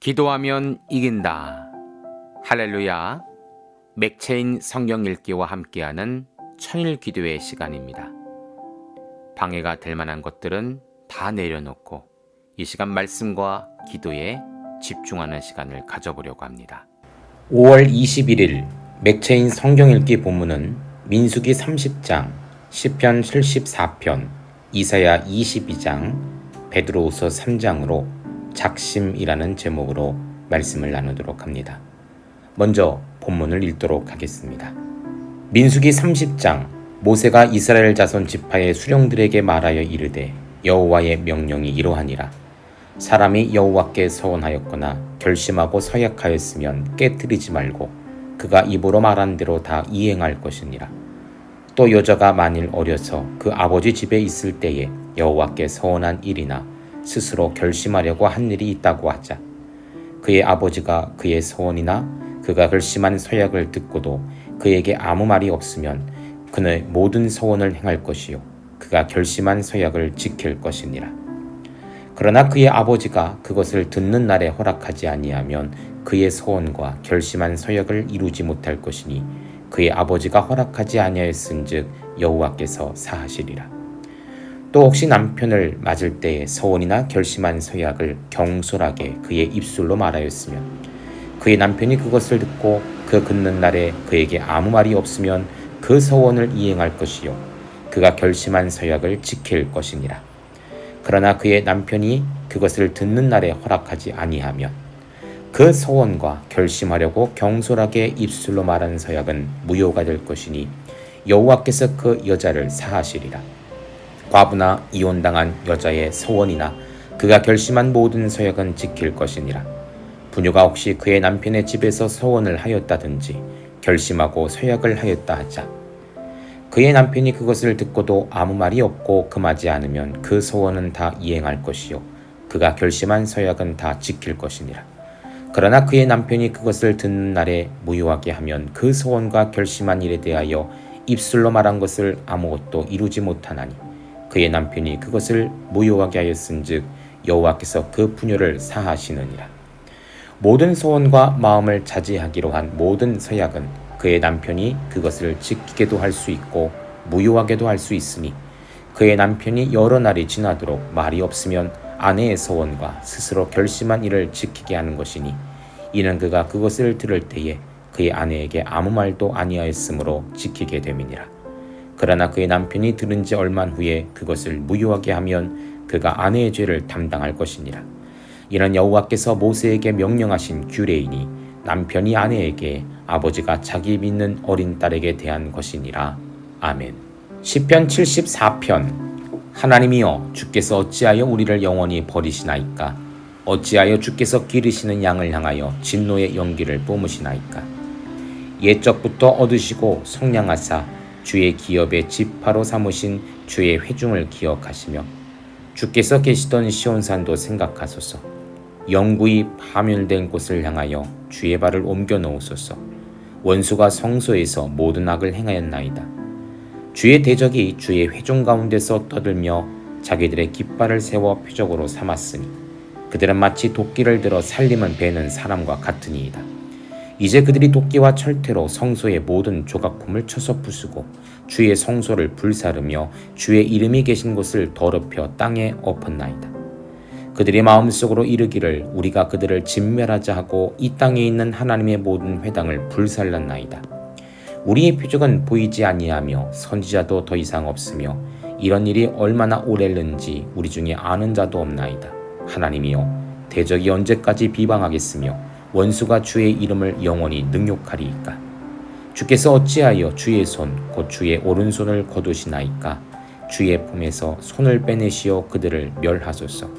기도하면 이긴다. 할렐루야. 맥체인 성경 읽기와 함께하는 천일 기도의 시간입니다. 방해가 될 만한 것들은 다 내려놓고 이 시간 말씀과 기도에 집중하는 시간을 가져보려고 합니다. 5월 21일 맥체인 성경 읽기 본문은 민수기 30장, 시편 74편, 이사야 22장, 베드로후서 3장으로 작심이라는 제목으로 말씀을 나누도록 합니다. 먼저 본문을 읽도록 하겠습니다. 민수기 30장, 모세가 이스라엘 자손 지파의 수령들에게 말하여 이르되 여호와의 명령이 이러하니라. 사람이 여호와께 서원하였거나 결심하고 서약하였으면 깨뜨리지 말고 그가 입으로 말한 대로 다 이행할 것이니라. 또 여자가 만일 어려서 그 아버지 집에 있을 때에 여호와께 서원한 일이나 스스로 결심하려고 한 일이 있다고 하자. 그의 아버지가 그의 서원이나 그가 결심한 서약을 듣고도 그에게 아무 말이 없으면 그의 모든 서원을 행할 것이요 그가 결심한 서약을 지킬 것이니라. 그러나 그의 아버지가 그것을 듣는 날에 허락하지 아니하면 그의 서원과 결심한 서약을 이루지 못할 것이니 그의 아버지가 허락하지 아니하였은즉 여호와께서 사하시리라. 또 혹시 남편을 맞을 때에 서원이나 결심한 서약을 경솔하게 그의 입술로 말하였으면 그의 남편이 그것을 듣고 그 긋는 날에 그에게 아무 말이 없으면 그 서원을 이행할 것이요 그가 결심한 서약을 지킬 것이니라. 그러나 그의 남편이 그것을 듣는 날에 허락하지 아니하면 그 서원과 결심하려고 경솔하게 입술로 말한 서약은 무효가 될 것이니 여호와께서 그 여자를 사하시리라. 과부나 이혼당한 여자의 서원이나 그가 결심한 모든 서약은 지킬 것이니라. 부녀가 혹시 그의 남편의 집에서 서원을 하였다든지 결심하고 서약을 하였다 하자. 그의 남편이 그것을 듣고도 아무 말이 없고 금하지 않으면 그 서원은 다 이행할 것이요 그가 결심한 서약은 다 지킬 것이니라. 그러나 그의 남편이 그것을 듣는 날에 무효하게 하면 그 서원과 결심한 일에 대하여 입술로 말한 것을 아무것도 이루지 못하나니 그의 남편이 그것을 무효하게 하였은즉 여호와께서 그 부녀를 사하시느니라. 모든 서원과 마음을 자제하기로 한 모든 서약은 그의 남편이 그것을 지키게도 할 수 있고 무효하게도 할 수 있으니 그의 남편이 여러 날이 지나도록 말이 없으면 아내의 서원과 스스로 결심한 일을 지키게 하는 것이니 이는 그가 그것을 들을 때에 그의 아내에게 아무 말도 아니하였으므로 지키게 됨이니라. 그러나 그의 남편이 들은 지 얼마 후에 그것을 무효하게 하면 그가 아내의 죄를 담당할 것이니라. 이는 여호와께서 모세에게 명령하신 규례이니 남편이 아내에게 아버지가 자기 믿는 어린 딸에게 대한 것이니라. 아멘. 시편 74편. 하나님이여, 주께서 어찌하여 우리를 영원히 버리시나이까? 어찌하여 주께서 기르시는 양을 향하여 진노의 연기를 뿜으시나이까? 옛적부터 얻으시고 속량하사 주의 기업의 지파로 삼으신 주의 회중을 기억하시며 주께서 계시던 시온산도 생각하소서. 영구히 파멸된 곳을 향하여 주의 발을 옮겨 놓으소서. 원수가 성소에서 모든 악을 행하였나이다. 주의 대적이 주의 회중 가운데서 떠들며 자기들의 깃발을 세워 표적으로 삼았으니 그들은 마치 도끼를 들어 살림은 베는 사람과 같으니이다. 이제 그들이 도끼와 철퇴로 성소의 모든 조각품을 쳐서 부수고 주의 성소를 불사르며 주의 이름이 계신 곳을 더럽혀 땅에 엎었나이다. 그들이 마음속으로 이르기를 우리가 그들을 진멸하자 하고 이 땅에 있는 하나님의 모든 회당을 불살랐나이다. 우리의 표적은 보이지 아니하며 선지자도 더 이상 없으며 이런 일이 얼마나 오래는지 우리 중에 아는 자도 없나이다. 하나님이여, 대적이 언제까지 비방하겠으며 원수가 주의 이름을 영원히 능욕하리이까? 주께서 어찌하여 주의 손 곧 주의 오른손을 거두시나이까? 주의 품에서 손을 빼내시어 그들을 멸하소서.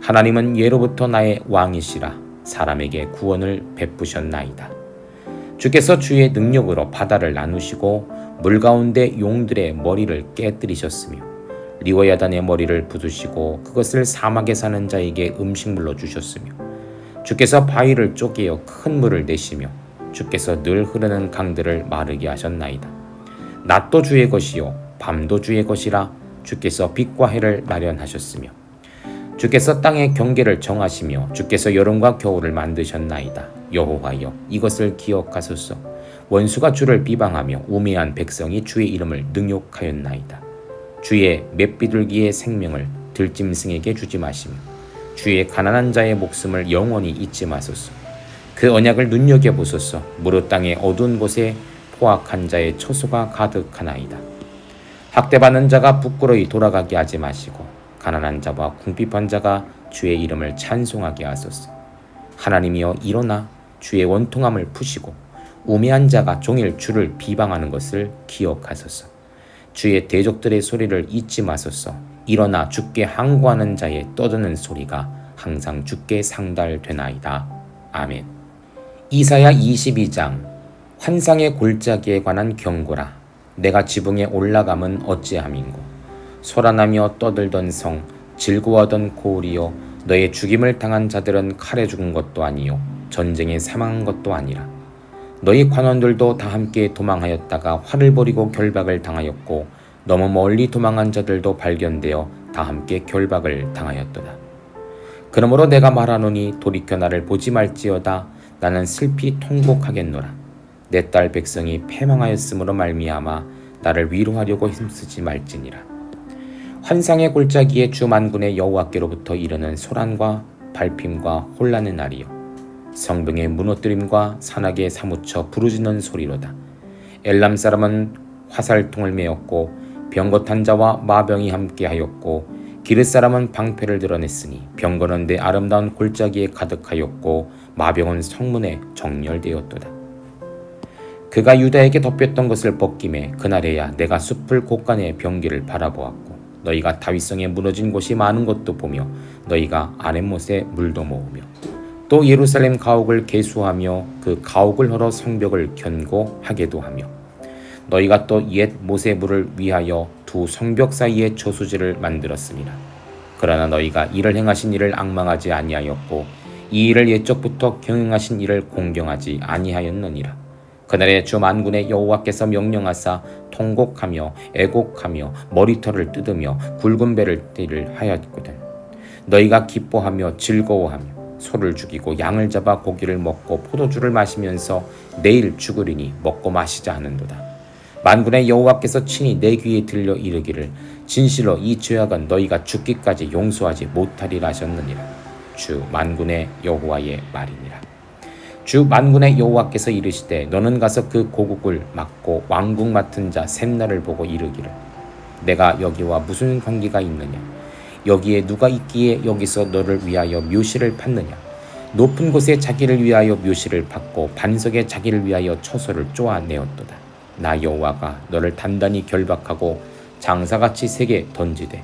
하나님은 예로부터 나의 왕이시라. 사람에게 구원을 베푸셨나이다. 주께서 주의 능력으로 바다를 나누시고 물 가운데 용들의 머리를 깨뜨리셨으며 리워야단의 머리를 부수시고 그것을 사막에 사는 자에게 음식물로 주셨으며 주께서 바위를 쪼개어 큰 물을 내시며 주께서 늘 흐르는 강들을 마르게 하셨나이다. 낮도 주의 것이요 밤도 주의 것이라 주께서 빛과 해를 마련하셨으며 주께서 땅의 경계를 정하시며 주께서 여름과 겨울을 만드셨나이다. 여호와여, 이것을 기억하소서. 원수가 주를 비방하며 우매한 백성이 주의 이름을 능욕하였나이다. 주의 맷비둘기의 생명을 들짐승에게 주지 마시며 주의 가난한 자의 목숨을 영원히 잊지 마소서. 그 언약을 눈여겨보소서. 무릇 땅의 어두운 곳에 포악한 자의 처소가 가득하나이다. 학대받는 자가 부끄러이 돌아가게 하지 마시고 가난한 자와 궁핍한 자가 주의 이름을 찬송하게 하소서. 하나님이여, 일어나 주의 원통함을 푸시고 우매한 자가 종일 주를 비방하는 것을 기억하소서. 주의 대적들의 소리를 잊지 마소서. 일어나 주께 항구하는 자의 떠드는 소리가 항상 주께 상달되나이다. 아멘. 이사야 22장. 환상의 골짜기에 관한 경고라. 내가 지붕에 올라감은 어찌함인고. 소란하며 떠들던 성, 즐거워하던 고을이여, 너의 죽임을 당한 자들은 칼에 죽은 것도 아니요 전쟁에 사망한 것도 아니라. 너희 관원들도 다 함께 도망하였다가 활을 버리고 결박을 당하였고, 너무 멀리 도망한 자들도 발견되어 다 함께 결박을 당하였도다. 그러므로 내가 말하노니 돌이켜 나를 보지 말지어다. 나는 슬피 통곡하겠노라. 내 딸 백성이 패망하였으므로 말미암아 나를 위로하려고 힘쓰지 말지니라. 환상의 골짜기에 주 만군의 여호와께로부터 이르는 소란과 발핌과 혼란의 날이요, 성벽의 무너뜨림과 산악에 사무쳐 부르짖는 소리로다. 엘람 사람은 화살통을 메었고 병거탄 자와 마병이 함께하였고, 기르 사람은 방패를 드러냈으니 병거는 내 아름다운 골짜기에 가득하였고 마병은 성문에 정렬되었도다. 그가 유다에게 덮였던 것을 벗김에 그날에야 내가 숲을 곳간의 병기를 바라보았고, 너희가 다윗성에 무너진 곳이 많은 것도 보며 너희가 아랫못에 물도 모으며 또 예루살렘 가옥을 개수하며 그 가옥을 헐어 성벽을 견고하게도 하며, 너희가 또 옛 모세부를 위하여 두 성벽 사이에 저수지를 만들었습니다. 그러나 너희가 이를 행하신 이를 앙망하지 아니하였고 이 일을 옛적부터 경영하신 이를 공경하지 아니하였느니라. 그날에 주 만군의 여호와께서 명령하사 통곡하며 애곡하며 머리털을 뜯으며 굵은 배를 띠를 하였거든. 너희가 기뻐하며 즐거워하며 소를 죽이고 양을 잡아 고기를 먹고 포도주를 마시면서 내일 죽으리니 먹고 마시자 하는도다. 만군의 여호와께서 친히 내 귀에 들려 이르기를 진실로 이 죄악은 너희가 죽기까지 용서하지 못하리라 하셨느니라. 주 만군의 여호와의 말이니라. 주 만군의 여호와께서 이르시되 너는 가서 그 고국을 맡고 왕국 맡은 자 셈나를 보고 이르기를 내가 여기와 무슨 관계가 있느냐. 여기에 누가 있기에 여기서 너를 위하여 묘시를 받느냐. 높은 곳에 자기를 위하여 묘시를 받고 반석에 자기를 위하여 처소를 쪼아내었도다. 나 여호와가 너를 단단히 결박하고 장사같이 세게 던지되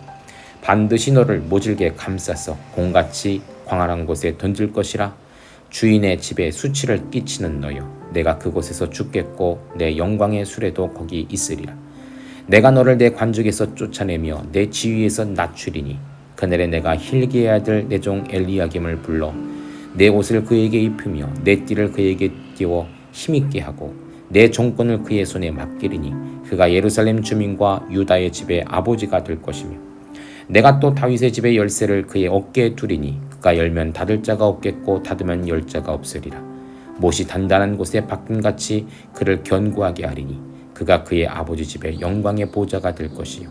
반드시 너를 모질게 감싸서 공같이 광활한 곳에 던질 것이라. 주인의 집에 수치를 끼치는 너여, 내가 그곳에서 죽겠고 내 영광의 수레도 거기 있으리라. 내가 너를 내 관중에서 쫓아내며 내 지위에서 낮추리니 그날에 내가 hil기의 아들 내 종 엘리야김을 불러 내 옷을 그에게 입히며 내 띠를 그에게 띄워 힘있게 하고 내 종권을 그의 손에 맡기리니 그가 예루살렘 주민과 유다의 집의 아버지가 될 것이며, 내가 또 다윗의 집의 열쇠를 그의 어깨에 두리니 그가 열면 닫을 자가 없겠고 닫으면 열 자가 없으리라. 못이 단단한 곳에 박금같이 그를 견고하게 하리니 그가 그의 아버지 집의 영광의 보좌가 될 것이요,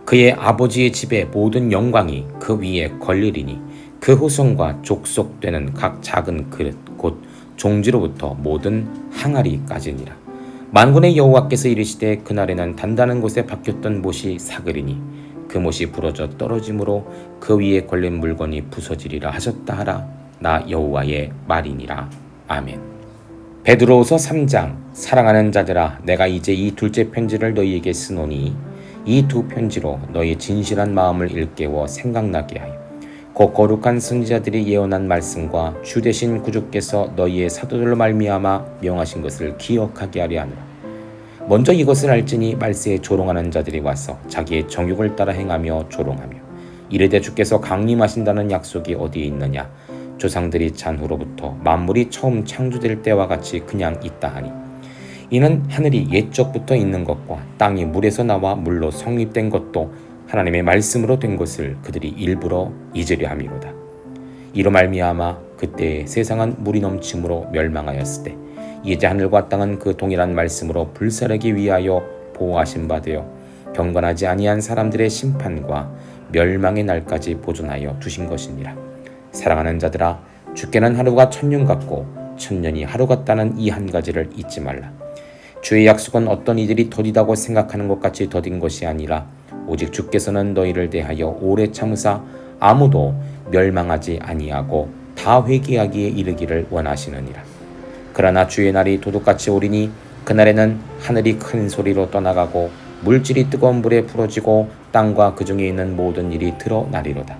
그의 아버지의 집의 모든 영광이 그 위에 걸리리니 그 후손과 족속되는 각 작은 그릇 곧 종지로부터 모든 항아리까지니라. 만군의 여호와께서 이르시되 그날에는 단단한 곳에 박혔던 못이 사그리니 그 못이 부러져 떨어짐으로 그 위에 걸린 물건이 부서지리라 하셨다 하라. 나 여호와의 말이니라. 아멘. 베드로후서 3장. 사랑하는 자들아, 내가 이제 이 둘째 편지를 너희에게 쓰노니 이 두 편지로 너희 진실한 마음을 일깨워 생각나게 하여 곧 거룩한 선지자들이 예언한 말씀과 주 되신 구주께서 너희의 사도들로 말미암아 명하신 것을 기억하게 하려 하노라. 먼저 이것을 알지니 말세에 조롱하는 자들이 와서 자기의 정욕을 따라 행하며 조롱하며 이르되 주께서 강림하신다는 약속이 어디에 있느냐. 조상들이 잔 후로부터 만물이 처음 창조될 때와 같이 그냥 있다 하니 이는 하늘이 옛적부터 있는 것과 땅이 물에서 나와 물로 성립된 것도 하나님의 말씀으로 된 것을 그들이 일부러 잊으려 함이로다. 이로 말미암아 그때 세상은 물이 넘침으로 멸망하였을 때 이제 하늘과 땅은 그 동일한 말씀으로 불사르기 위하여 보호하신 바 되어 경건하지 아니한 사람들의 심판과 멸망의 날까지 보존하여 두신 것이니라. 사랑하는 자들아, 주께는 하루가 천년 같고 천년이 하루 같다는 이 한 가지를 잊지 말라. 주의 약속은 어떤 이들이 더디다고 생각하는 것 같이 더딘 것이 아니라 오직 주께서는 너희를 대하여 오래 참으사 아무도 멸망하지 아니하고 다 회개하기에 이르기를 원하시느니라. 그러나 주의 날이 도둑같이 오리니 그날에는 하늘이 큰 소리로 떠나가고 물질이 뜨거운 불에 풀어지고 땅과 그 중에 있는 모든 일이 드러나리로다.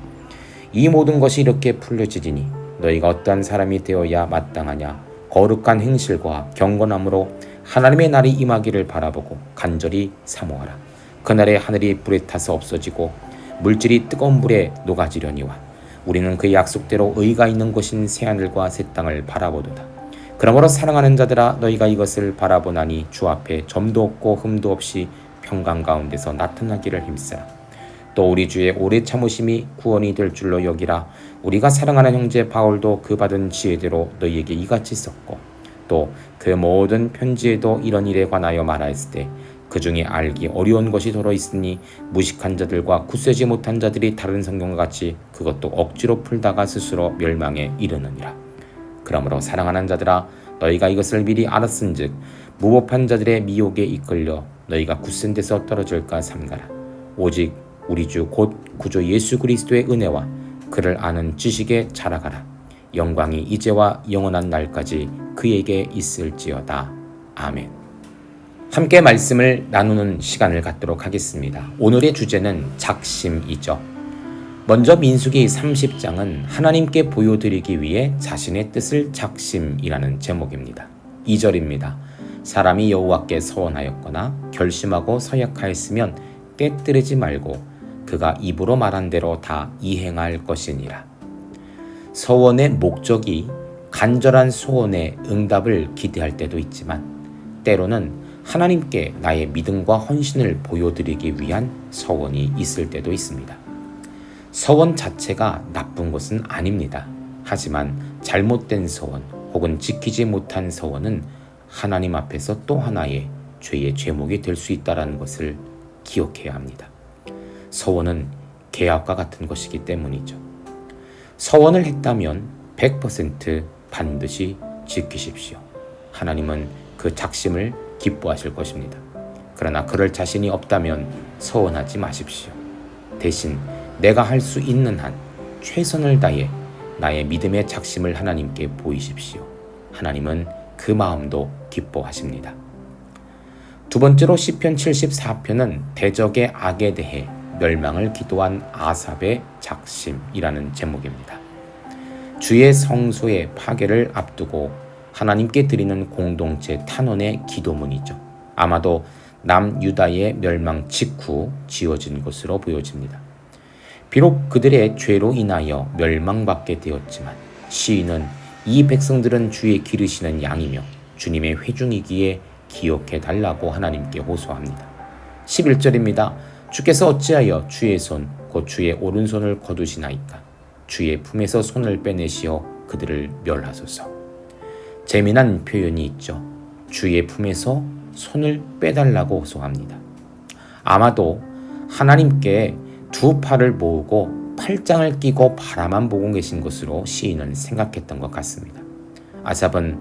이 모든 것이 이렇게 풀려지리니 너희가 어떠한 사람이 되어야 마땅하냐. 거룩한 행실과 경건함으로 하나님의 날이 임하기를 바라보고 간절히 사모하라. 그날에 하늘이 불에 타서 없어지고 물질이 뜨거운 불에 녹아지려니와 우리는 그의 약속대로 의가 있는 곳인 새하늘과 새 땅을 바라보도다. 그러므로 사랑하는 자들아, 너희가 이것을 바라보나니 주 앞에 점도 없고 흠도 없이 평강 가운데서 나타나기를 힘쓰라. 또 우리 주의 오래 참으심이 구원이 될 줄로 여기라. 우리가 사랑하는 형제 바울도 그 받은 지혜대로 너희에게 이같이 썼고 또 그 모든 편지에도 이런 일에 관하여 말하였을 때 그 중에 알기 어려운 것이 더러 있으니 무식한 자들과 굳세지 못한 자들이 다른 성경과 같이 그것도 억지로 풀다가 스스로 멸망에 이르느니라. 그러므로 사랑하는 자들아, 너희가 이것을 미리 알았은즉 무법한 자들의 미혹에 이끌려 너희가 굳센 데서 떨어질까 삼가라. 오직 우리 주 곧 구주 예수 그리스도의 은혜와 그를 아는 지식에 자라가라. 영광이 이제와 영원한 날까지 그에게 있을지어다. 아멘. 함께 말씀을 나누는 시간을 갖도록 하겠습니다. 오늘의 주제는 작심이죠. 먼저 민수기 30장은 하나님께 보여드리기 위해 자신의 뜻을 작심이라는 제목입니다. 2절입니다. 사람이 여호와께 서원하였거나 결심하고 서약하였으면 떼뜨리지 말고 그가 입으로 말한 대로 다 이행할 것이니라. 서원의 목적이 간절한 소원의 응답을 기대할 때도 있지만 때로는 하나님께 나의 믿음과 헌신을 보여드리기 위한 서원이 있을 때도 있습니다. 서원 자체가 나쁜 것은 아닙니다. 하지만 잘못된 서원 혹은 지키지 못한 서원은 하나님 앞에서 또 하나의 죄의 제목이 될 수 있다는 것을 기억해야 합니다. 서원은 계약과 같은 것이기 때문이죠. 서원을 했다면 100% 반드시 지키십시오. 하나님은 그 작심을 기뻐하실 것입니다. 그러나 그럴 자신이 없다면 서원하지 마십시오. 대신 내가 할 수 있는 한 최선을 다해 나의 믿음의 작심을 하나님께 보이십시오. 하나님은 그 마음도 기뻐하십니다. 두 번째로 시편 74편은 대적의 악에 대해 멸망을 기도한 아삽의 작심이라는 제목입니다. 주의 성소의 파괴를 앞두고 하나님께 드리는 공동체 탄원의 기도문이죠. 아마도 남유다의 멸망 직후 지어진 것으로 보여집니다. 비록 그들의 죄로 인하여 멸망받게 되었지만 시인은 이 백성들은 주의 기르시는 양이며 주님의 회중이기에 기억해 달라고 하나님께 호소합니다. 11절입니다. 주께서 어찌하여 주의 손 곧 주의 오른손을 거두시나이까. 주의 품에서 손을 빼내시어 그들을 멸하소서. 재미난 표현이 있죠. 주의 품에서 손을 빼달라고 호소합니다. 아마도 하나님께 두 팔을 모으고 팔짱을 끼고 바라만 보고 계신 것으로 시인은 생각했던 것 같습니다. 아삽은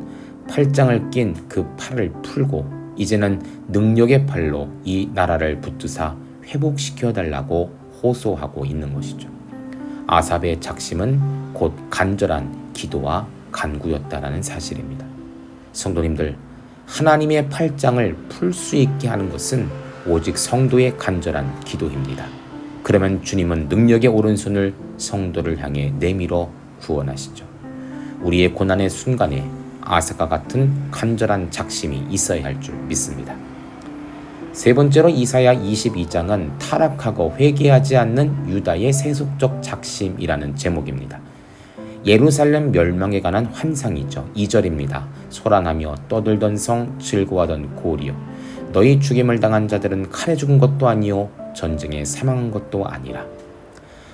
팔짱을 낀 그 팔을 풀고 이제는 능력의 팔로 이 나라를 붙드사 회복시켜달라고 호소하고 있는 것이죠. 아삽의 작심은 곧 간절한 기도와 간구였다라는 사실입니다. 성도님들, 하나님의 팔짱을 풀 수 있게 하는 것은 오직 성도의 간절한 기도입니다. 그러면 주님은 능력의 오른손을 성도를 향해 내밀어 구원하시죠. 우리의 고난의 순간에 아사가 같은 간절한 작심이 있어야 할 줄 믿습니다. 세 번째로 이사야 22장은 타락하고 회개하지 않는 유다의 세속적 작심이라는 제목입니다. 예루살렘 멸망에 관한 환상이죠. 2절입니다. 소란하며 떠들던 성, 즐거워하던 고리여, 너희 죽임을 당한 자들은 칼에 죽은 것도 아니요 전쟁에 사망한 것도 아니라.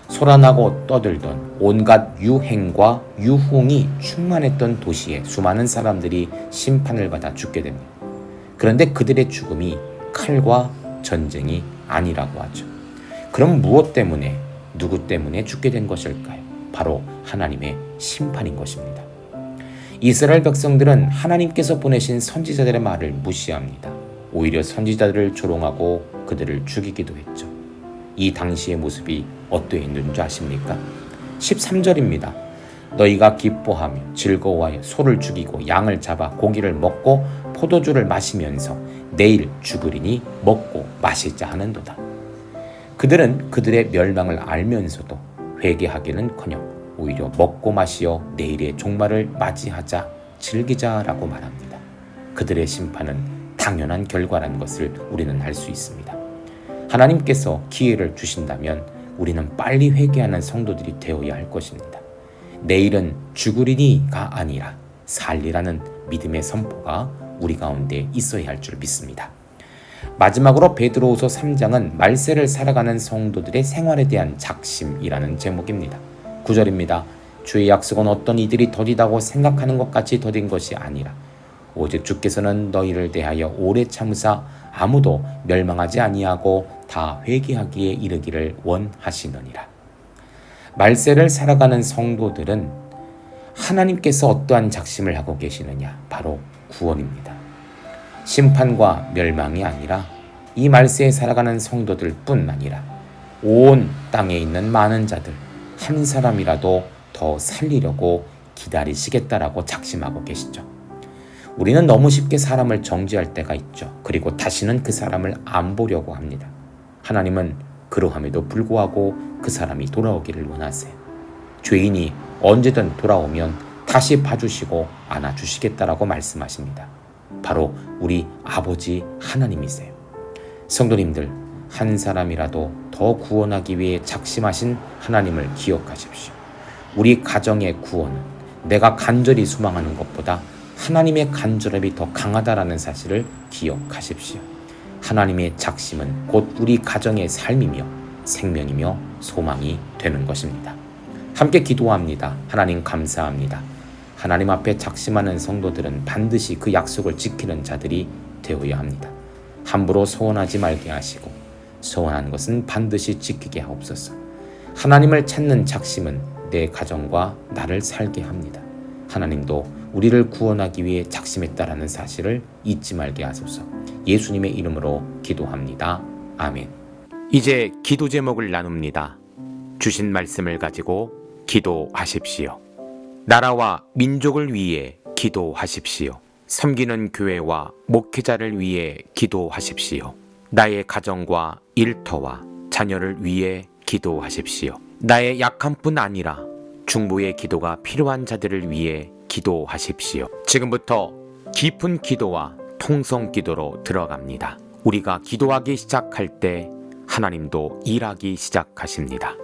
소란하고 떠들던 온갖 유행과 유흥이 충만했던 도시에 수많은 사람들이 심판을 받아 죽게 됩니다. 그런데 그들의 죽음이 칼과 전쟁이 아니라고 하죠. 그럼 무엇 때문에, 누구 때문에 죽게 된 것일까요? 바로 하나님의 심판인 것입니다. 이스라엘 백성들은 하나님께서 보내신 선지자들의 말을 무시합니다. 오히려 선지자들을 조롱하고 그들을 죽이기도 했죠. 이 당시의 모습이 어떠했는 줄 아십니까? 13절입니다. 너희가 기뻐하며 즐거워하여 소를 죽이고 양을 잡아 고기를 먹고 포도주를 마시면서 내일 죽으리니 먹고 마시자 하는도다. 그들은 그들의 멸망을 알면서도 회개하기는커녕 오히려 먹고 마시어 내일의 종말을 맞이하자 즐기자라고 말합니다. 그들의 심판은 당연한 결과라는 것을 우리는 알 수 있습니다. 하나님께서 기회를 주신다면 우리는 빨리 회개하는 성도들이 되어야 할 것입니다. 내일은 죽으리니가 아니라 살리라는 믿음의 선포가 우리 가운데 있어야 할 줄 믿습니다. 마지막으로 베드로후서 3장은 말세를 살아가는 성도들의 생활에 대한 작심이라는 제목입니다. 9절입니다. 주의 약속은 어떤 이들이 더디다고 생각하는 것 같이 더딘 것이 아니라 오직 주께서는 너희를 대하여 오래 참으사 아무도 멸망하지 아니하고 다 회개하기에 이르기를 원하시느니라. 말세를 살아가는 성도들은 하나님께서 어떠한 작심을 하고 계시느냐? 바로 구원입니다. 심판과 멸망이 아니라 이 말세에 살아가는 성도들 뿐 아니라 온 땅에 있는 많은 자들 한 사람이라도 더 살리려고 기다리시겠다라고 작심하고 계시죠. 우리는 너무 쉽게 사람을 정죄할 때가 있죠. 그리고 다시는 그 사람을 안 보려고 합니다. 하나님은 그러함에도 불구하고 그 사람이 돌아오기를 원하세요. 죄인이 언제든 돌아오면 다시 봐주시고 안아주시겠다라고 말씀하십니다. 바로 우리 아버지 하나님이세요. 성도님들, 한 사람이라도 더 구원하기 위해 작심하신 하나님을 기억하십시오. 우리 가정의 구원은 내가 간절히 소망하는 것보다 하나님의 간절함이 더 강하다라는 사실을 기억하십시오. 하나님의 작심은 곧 우리 가정의 삶이며 생명이며 소망이 되는 것입니다. 함께 기도합니다. 하나님 감사합니다. 하나님 앞에 작심하는 성도들은 반드시 그 약속을 지키는 자들이 되어야 합니다. 함부로 소원하지 말게 하시고 소원한 것은 반드시 지키게 하옵소서. 하나님을 찾는 작심은 내 가정과 나를 살게 합니다. 하나님도 우리를 구원하기 위해 작심했다라는 사실을 잊지 말게 하소서. 예수님의 이름으로 기도합니다. 아멘. 이제 기도 제목을 나눕니다. 주신 말씀을 가지고 기도하십시오. 나라와 민족을 위해 기도하십시오. 섬기는 교회와 목회자를 위해 기도하십시오. 나의 가정과 일터와 자녀를 위해 기도하십시오. 나의 약함뿐 아니라 중보의 기도가 필요한 자들을 위해 기도하십시오. 지금부터 깊은 기도와 통성 기도로 들어갑니다. 우리가 기도하기 시작할 때 하나님도 일하기 시작하십니다.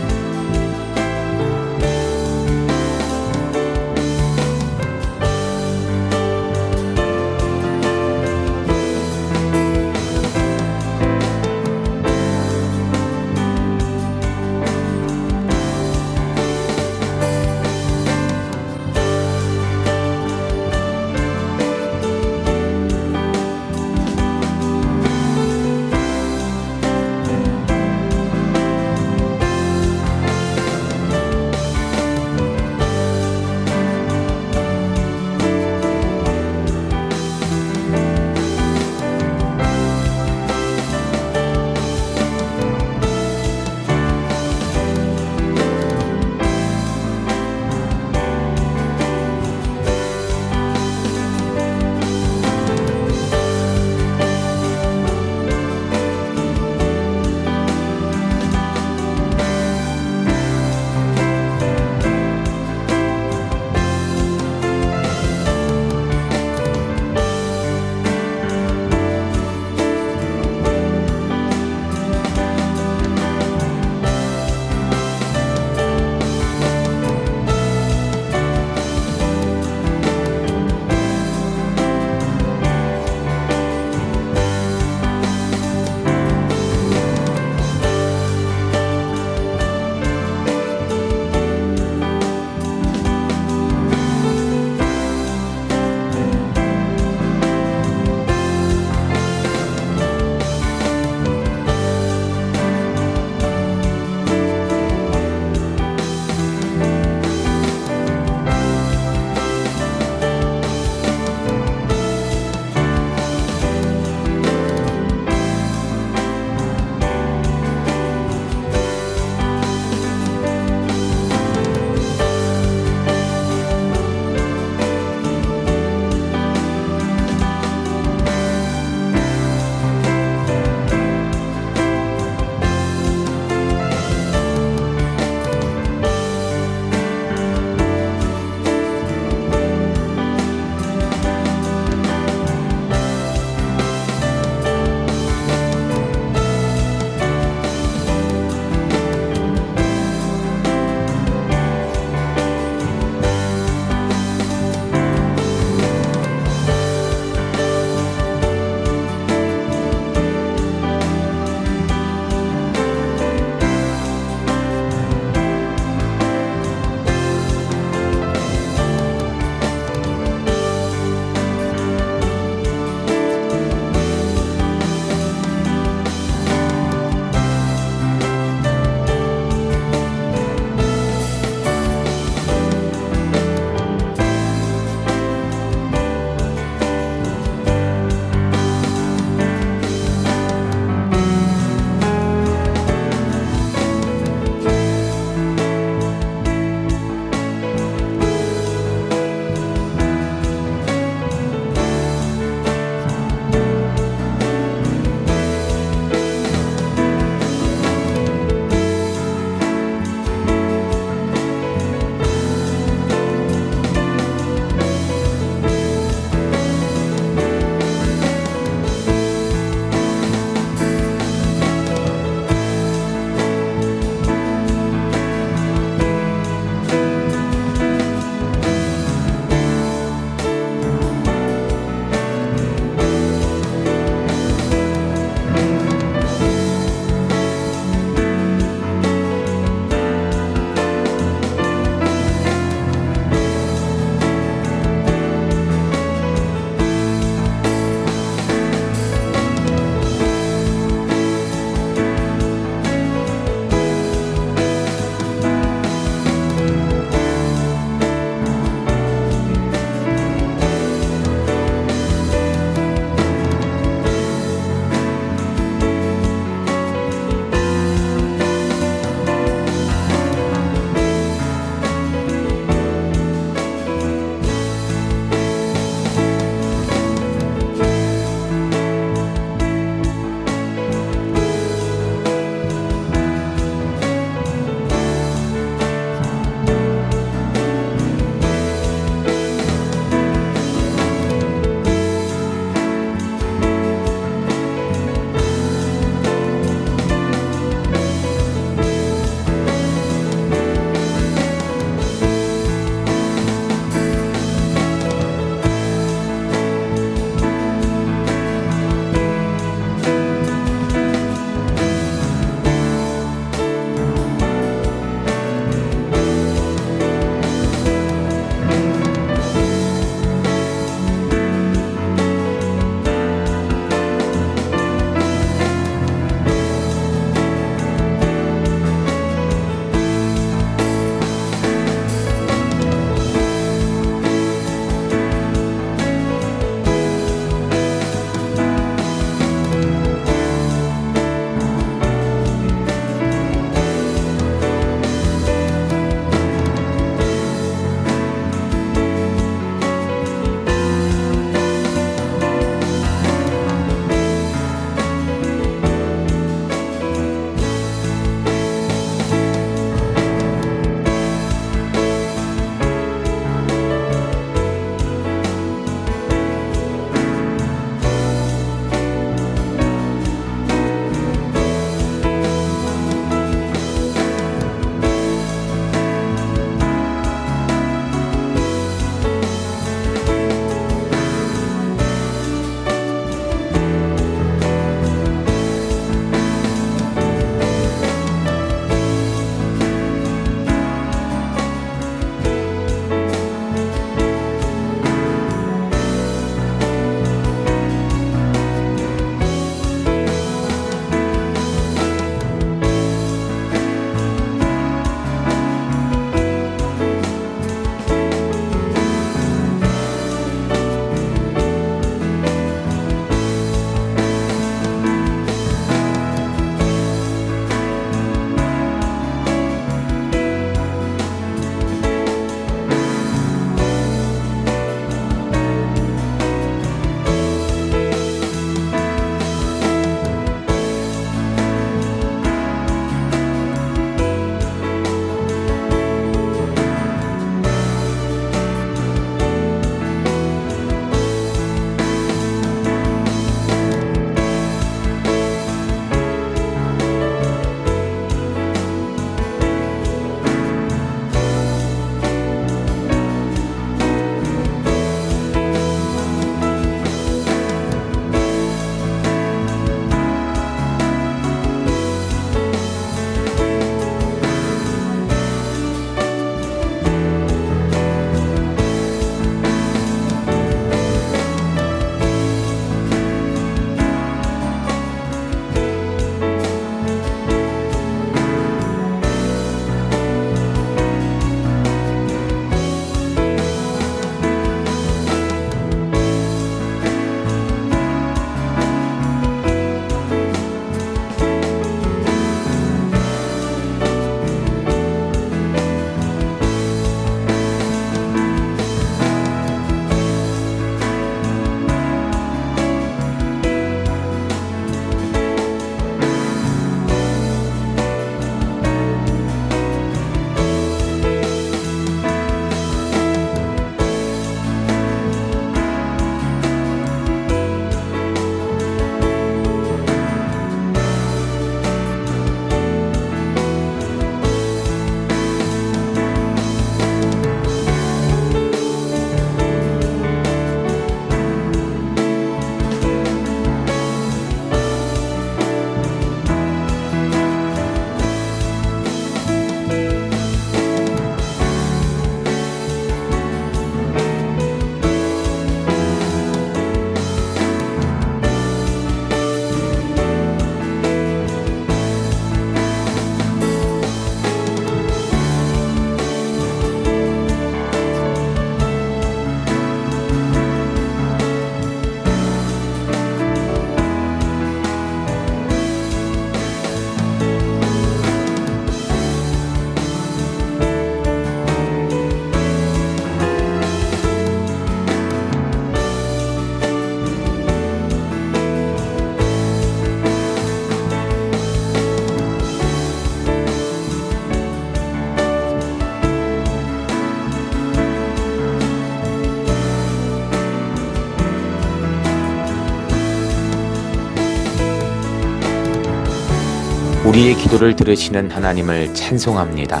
우리의 기도를 들으시는 하나님을 찬송합니다.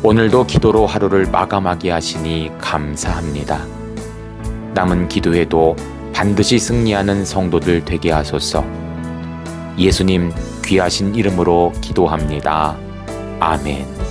오늘도 기도로 하루를 마감하게 하시니 감사합니다. 남은 기도에도 반드시 승리하는 성도들 되게 하소서. 예수님 귀하신 이름으로 기도합니다. 아멘.